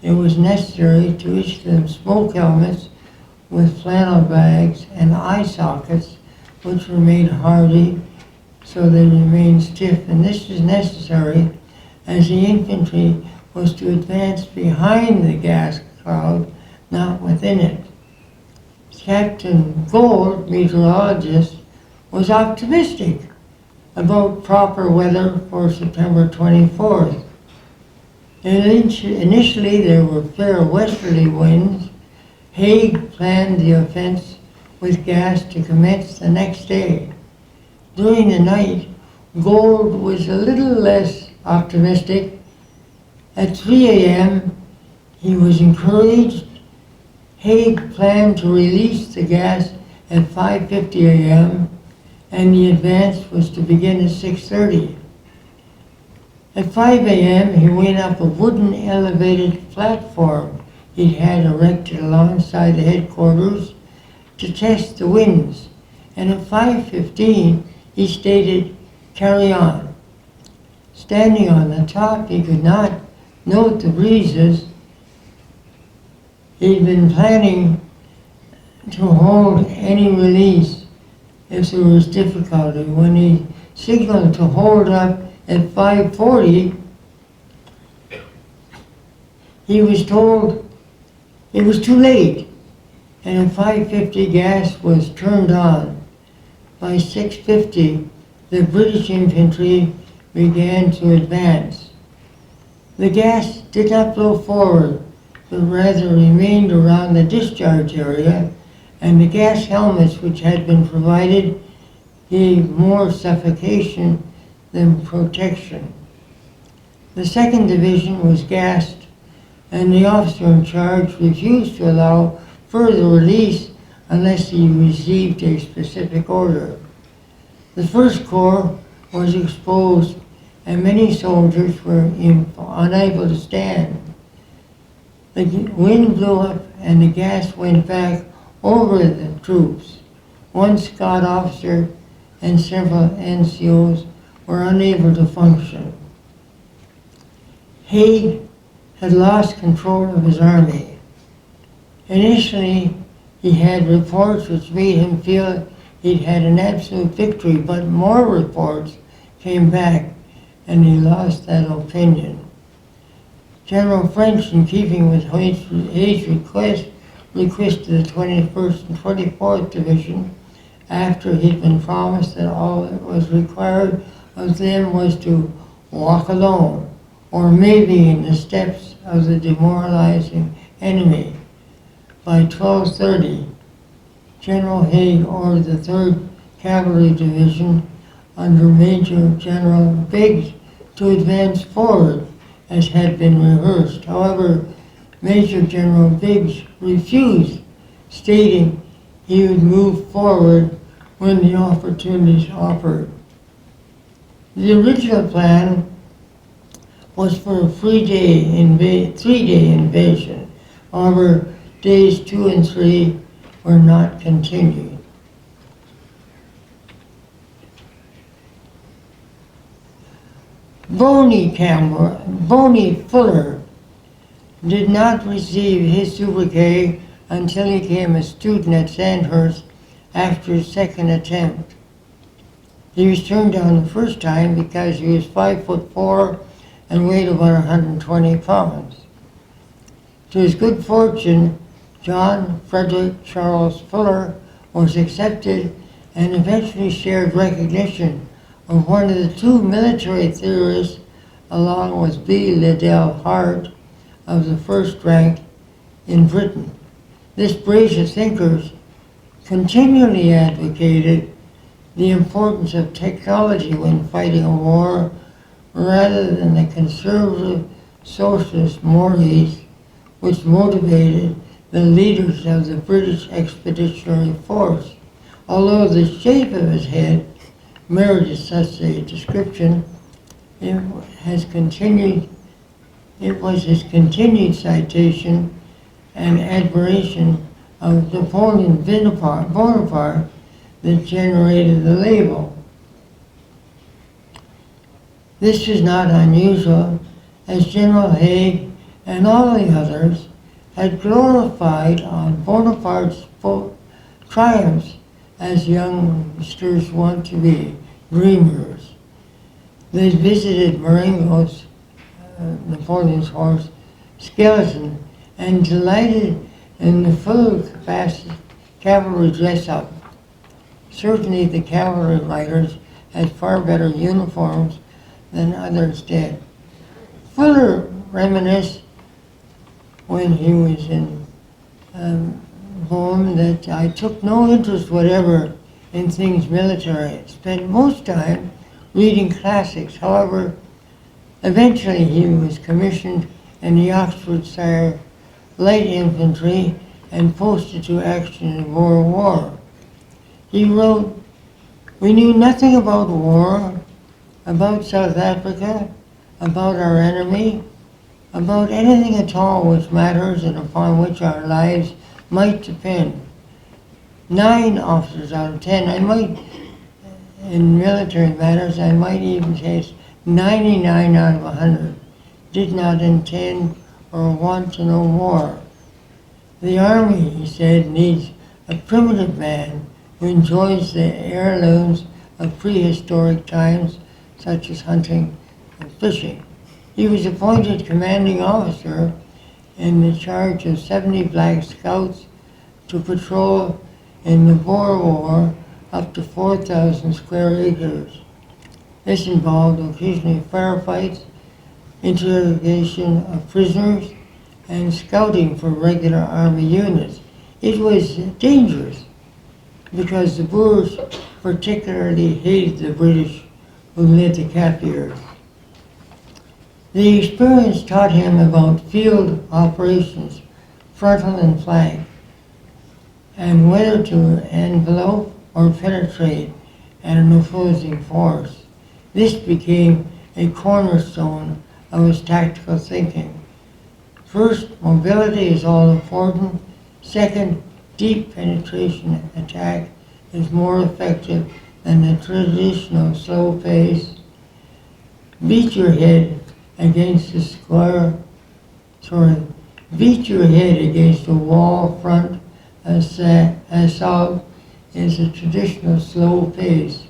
it was necessary to issue them smoke helmets with flannel bags and eye sockets, which were made hardy so they remained stiff. And this was necessary as the infantry was to advance behind the gas cloud, not within it. Captain Gold, meteorologist, was optimistic about proper weather for September 24th. Initially, there were fair westerly winds. Haig planned the offense with gas to commence the next day. During the night, Gold was a little less optimistic. At 3 a.m., he was encouraged. Haig planned to release the gas at 5:50 a.m., and the advance was to begin at 6:30. At 5 a.m., he went up a wooden elevated platform he had erected alongside the headquarters to test the winds, and at 5:15, he stated, "Carry on." Standing on the top, he could not note the breezes. He'd been planning to hold any release if there was difficulty. When he signaled to hold up at 5:40, he was told it was too late, and at 5:50 gas was turned on. By 6:50, the British infantry began to advance. The gas did not blow forward, but rather remained around the discharge area, and the gas helmets which had been provided gave more suffocation than protection. The 2nd Division was gassed, and the officer in charge refused to allow further release unless he received a specific order. The 1st Corps was exposed, and many soldiers were unable to stand. The wind blew up and the gas went back over the troops. One Scott officer and several NCOs were unable to function. Haig had lost control of his army. Initially, he had reports which made him feel he'd had an absolute victory, but more reports came back and he lost that opinion. General French, in keeping with Haig's request, requested the 21st and 24th Division after he'd been promised that all that was required of them was to walk alone, or maybe in the steps of the demoralizing enemy. By 12:30, General Haig ordered the 3rd Cavalry Division under Major General Biggs to advance forward as had been rehearsed. However, Major General Biggs refused, stating he would move forward when the opportunities offered. The original plan was for a 3-day invasion. However, days 2 and 3 were not continued. Boney Fuller did not receive his sobriquet until he became a student at Sandhurst after his 2nd attempt. He was turned down the first time because he was 5'4" and weighed about 120 pounds. To his good fortune, John Frederick Charles Fuller was accepted and eventually shared recognition of one of the 2 military theorists, along with B. Liddell Hart of the 1st rank in Britain. This brace of thinkers continually advocated the importance of technology when fighting a war rather than the conservative socialist mores which motivated the leaders of the British Expeditionary Force. Although the shape of his head merited such a description, it was his continued citation and admiration of Napoleon Bonaparte that generated the label. This was not unusual, as General Haig and all the others had glorified on Bonaparte's triumphs as youngsters want to be, dreamers. They visited Marengo's, Napoleon's horse, skeleton, and delighted in the full capacity cavalry dress-up. Certainly the cavalry riders had far better uniforms than others did. Fuller reminisced when he was in Bohm that I took no interest whatever in things military. I spent most time reading classics. However, eventually he was commissioned in the Oxfordshire Light Infantry and posted to action in the Boer War. He wrote, "We knew nothing about war, about South Africa, about our enemy, about anything at all which matters and upon which our lives might depend. 9 officers out of 10, in military matters, I might even say 99 out of 100, did not intend or want to know war. The Army," he said, "needs a primitive man who enjoys the heirlooms of prehistoric times, such as hunting and fishing." He was appointed commanding officer in the charge of 70 Black Scouts to patrol in the Boer War up to 4,000 square acres. This involved occasionally firefights, interrogation of prisoners, and scouting for regular army units. It was dangerous because the Boers particularly hated the British who led the Kaffirs. The experience taught him about field operations, frontal and flank, and whether to envelope or penetrate an opposing force. This became a cornerstone of his tactical thinking. First, mobility is all important. Second, deep penetration attack is more effective than the traditional slow pace. Beat your head against a wall front assault is a traditional slow pace.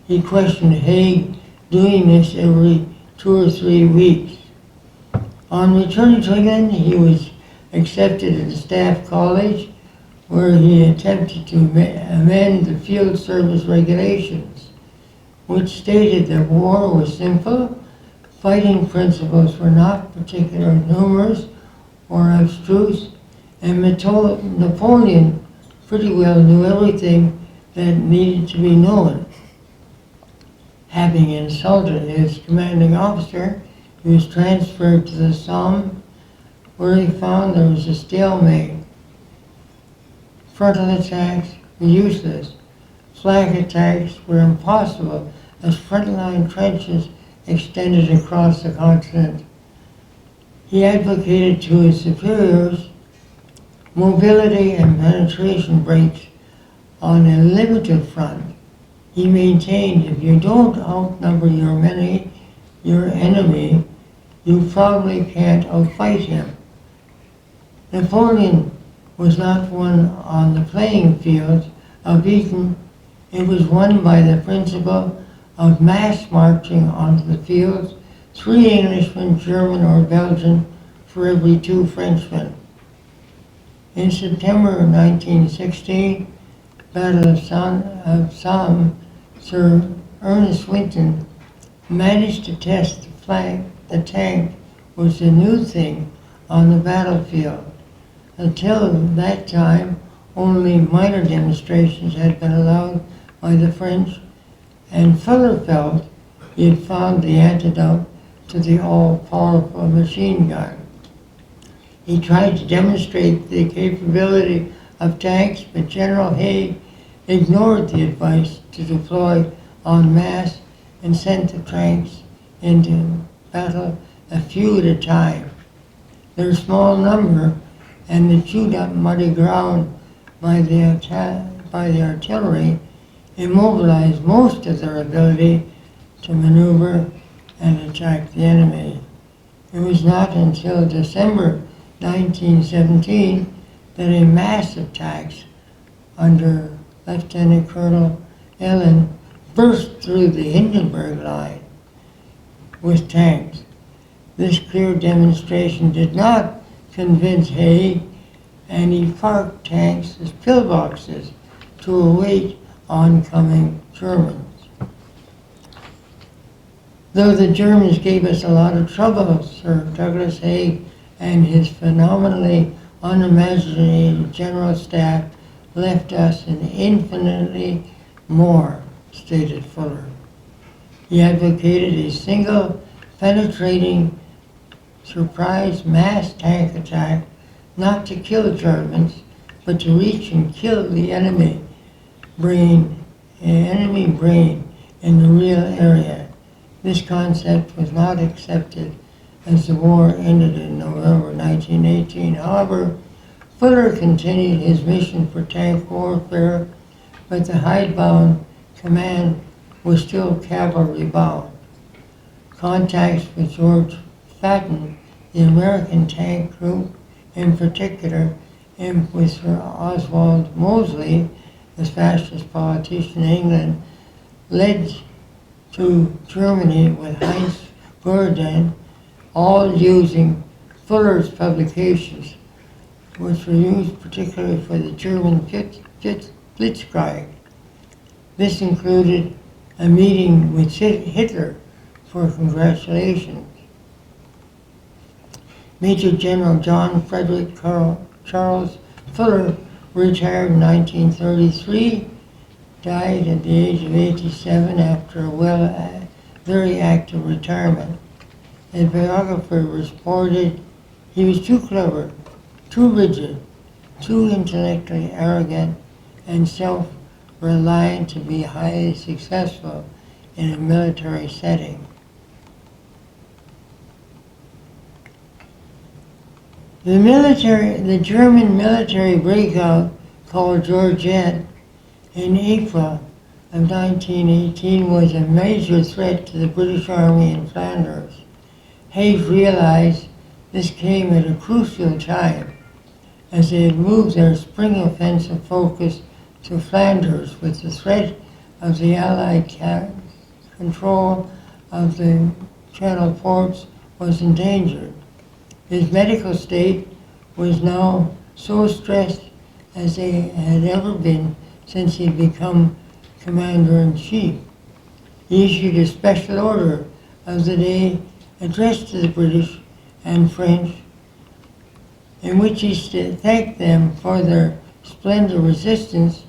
He questioned Haig doing this every 2 or 3 weeks. On returning to England, he was accepted at the Staff College, where he attempted to amend the field service regulations, which stated that war was simple, fighting principles were not particularly numerous or abstruse, and Napoleon pretty well knew everything that needed to be known. Having insulted his commanding officer, he was transferred to the Somme, where he found there was a stalemate. Frontal attacks were useless. Flank attacks were impossible, as frontline trenches extended across the continent. He advocated to his superiors mobility and penetration breaks on a limited front. He maintained if you don't outnumber your enemy, you probably can't outfight him. Napoleon was not won on the playing field of Eton. It was won by the principle of mass marching onto the fields, 3 Englishmen, German or Belgian, for every 2 Frenchmen. In September 1916, Battle of Somme, Sir Ernest Winton managed to test the tank was a new thing on the battlefield. Until that time, only minor demonstrations had been allowed by the French, and Fuller felt he had found the antidote to the all-powerful machine gun. He tried to demonstrate the capability of tanks, but General Haig ignored the advice to deploy en masse and sent the tanks into battle a few at a time. Their small number and the chewed-up muddy ground by the artillery immobilized most of their ability to maneuver and attack the enemy. It was not until December 1917 that a mass attack under Lieutenant Colonel Ellen burst through the Hindenburg line with tanks. This clear demonstration did not convince Haig, and he parked tanks as pillboxes to await oncoming Germans. Though the Germans gave us a lot of trouble, Sir Douglas Haig and his phenomenally unimaginative general staff left us an infinitely more, stated Fuller. He advocated a single, penetrating, surprise mass tank attack, not to kill Germans, but to reach and kill the enemy brain in the real area. This concept was not accepted as the war ended in November 1918. However, Fuller continued his mission for tank warfare, but the hidebound command was still cavalry-bound. Contacts with George Patton, the American tank group in particular, and with Sir Oswald Mosley, the fascist politician in England, led to Germany with Heinz Gordon, all using Fuller's publications, which were used particularly for the German Blitzkrieg. This included a meeting with Hitler for congratulations. Major General John Frederick Charles Fuller retired in 1933, died at the age of 87 after a very active retirement. A biographer reported he was too clever, too rigid, too intellectually arrogant, and self-reliant to be highly successful in a military setting. The German military breakout called Georgette in April of 1918 was a major threat to the British Army in Flanders. Haig realized this came at a crucial time, as they had moved their spring offensive focus to Flanders with the threat of the Allied control of the Channel ports was endangered. His medical state was now so stressed as they had ever been since he'd become Commander-in-Chief. He issued a special order of the day addressed to the British and French, in which he thanked them for their splendid resistance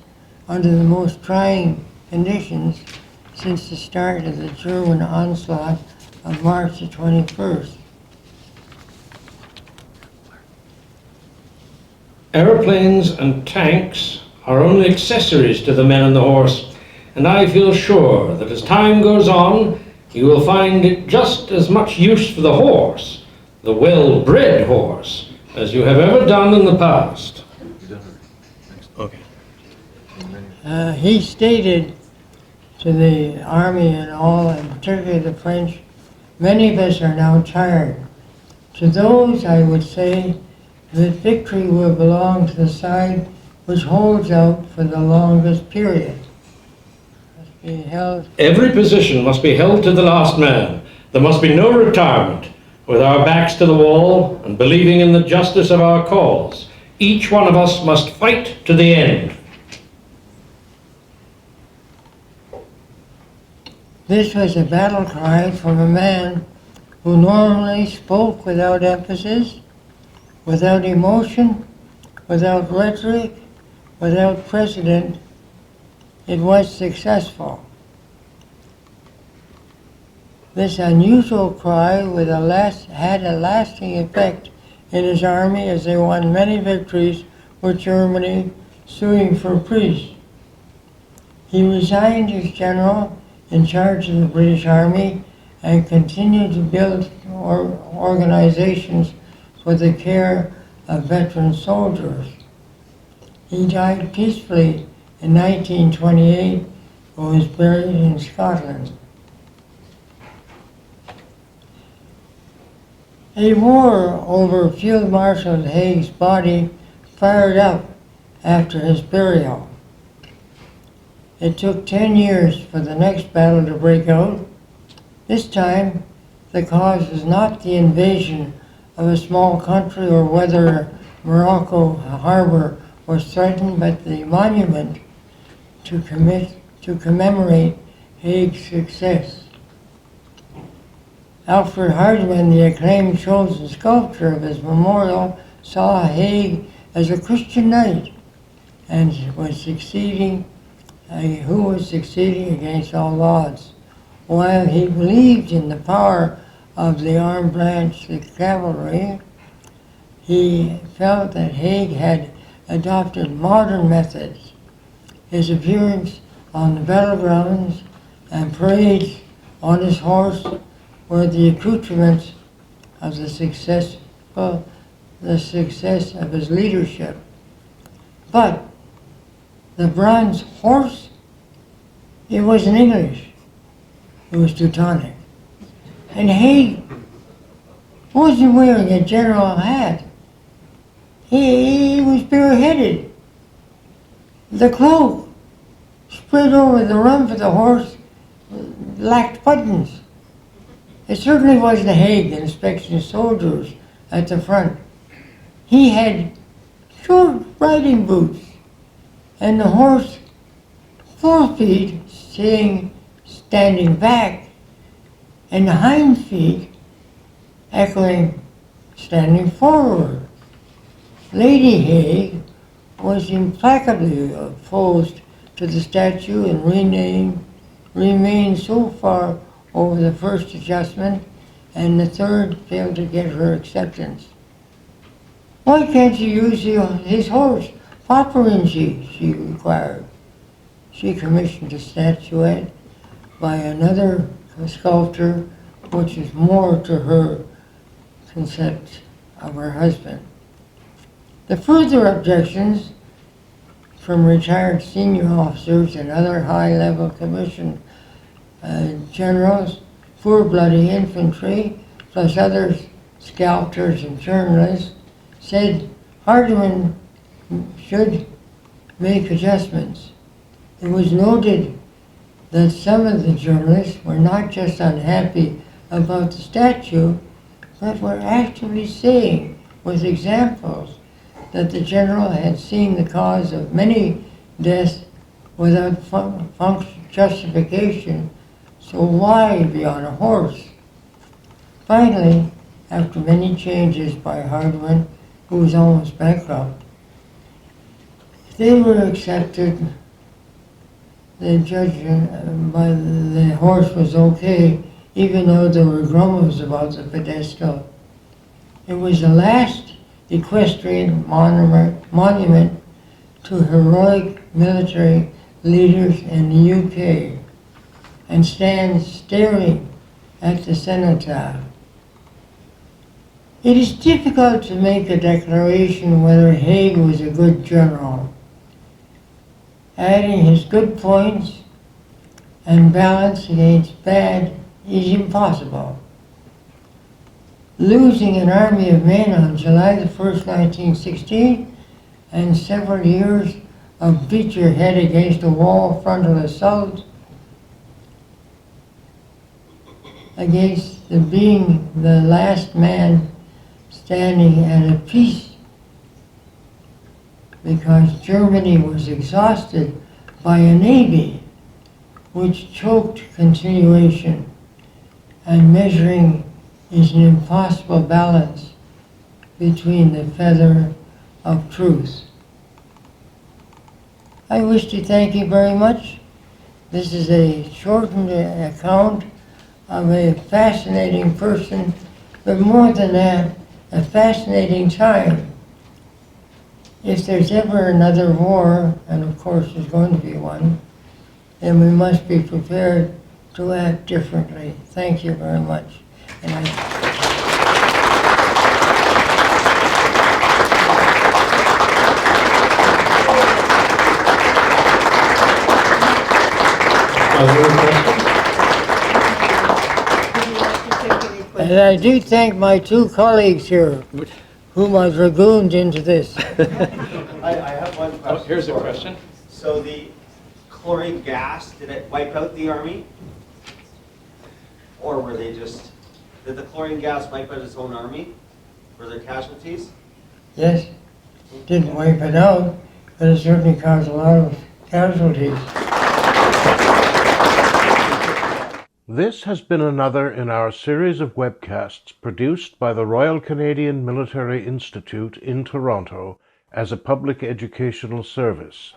under the most trying conditions since the start of the German onslaught of March the 21st. Airplanes and tanks are only accessories to the men and the horse, and I feel sure that as time goes on, you will find it just as much use for the horse, the well-bred horse, as you have ever done in the past. Okay. He stated to the Army and all, and particularly the French, many of us are now tired. To those, I would say that victory will belong to the side which holds out for the longest period. Must be held. Every position must be held to the last man. There must be no retirement. With our backs to the wall and believing in the justice of our cause, each one of us must fight to the end. This was a battle cry from a man who normally spoke without emphasis, without emotion, without rhetoric, without precedent, it was successful. This unusual cry had a lasting effect in his army as they won many victories with Germany suing for peace. He resigned as general in charge of the British Army and continued to build organizations for the care of veteran soldiers. He died peacefully in 1928 and was buried in Scotland. A war over Field Marshal Haig's body fired up after his burial. It took 10 years for the next battle to break out. This time, the cause was not the invasion of a small country or whether Morocco harbor was threatened, but the monument to commemorate Haig's success. Alfred Hardman, the acclaimed chosen sculptor of his memorial, saw Haig as a Christian knight and who was succeeding against all odds. While he believed in the power of the armed branch, the cavalry, he felt that Haig had adopted modern methods. His appearance on the battlegrounds and parades on his horse were the accoutrements of the success of his leadership. But the bronze horse, it wasn't English, it was Teutonic. And Haig wasn't wearing a general hat. He was bareheaded. The cloak spread over the rump of the horse lacked buttons. It certainly wasn't Haig inspecting soldiers at the front. He had short riding boots, and the horse forefeet standing back, and the hind feet echoing standing forward. Lady Haig was implacably opposed to the statue and remained so far over the first adjustment, and the third failed to get her acceptance. Why can't you use his horse, Paparinji, she inquired. She commissioned a statuette by another sculptor, which is more to her concept of her husband. The further objections from retired senior officers and other high-level commissioned generals, poor-bloody infantry, plus other sculptors and journalists, said Hardman should make adjustments. It was noted that some of the journalists were not just unhappy about the statue, but were actually saying, with examples, that the general had seen the cause of many deaths without justification, so why be on a horse? Finally, after many changes by Hardman, who was almost bankrupt, they were accepted. The judgment by the horse was okay, even though there were grumbles about the pedestal. It was the last equestrian monument to heroic military leaders in the UK, and stands staring at the cenotaph. It is difficult to make a declaration whether Haig was a good general. Adding his good points and balance against bad is impossible. Losing an army of men on July the 1st, 1916, and several years of beat your head against a wall frontal assault against being the last man standing at a peace, because Germany was exhausted by a navy which choked continuation, and measuring is an impossible balance between the feather of truth. I wish to thank you very much. This is a shortened account of a fascinating person, but more than that, a fascinating time. If there's ever another war, and of course there's going to be one, then we must be prepared to act differently. Thank you very much. And I do thank my two colleagues here, whom I've dragooned into this. I have one question. Oh, here's a question. So the chlorine gas, did it wipe out the army? Or were they just, did the chlorine gas wipe out its own army? Were there casualties? Yes, didn't wipe it out, but it certainly caused a lot of casualties. This has been another in our series of webcasts produced by the Royal Canadian Military Institute in Toronto as a public educational service.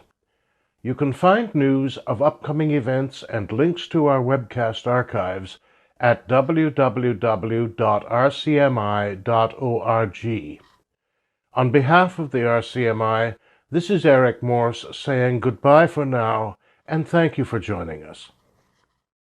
You can find news of upcoming events and links to our webcast archives at www.rcmi.org. On behalf of the RCMI, this is Eric Morse saying goodbye for now and thank you for joining us.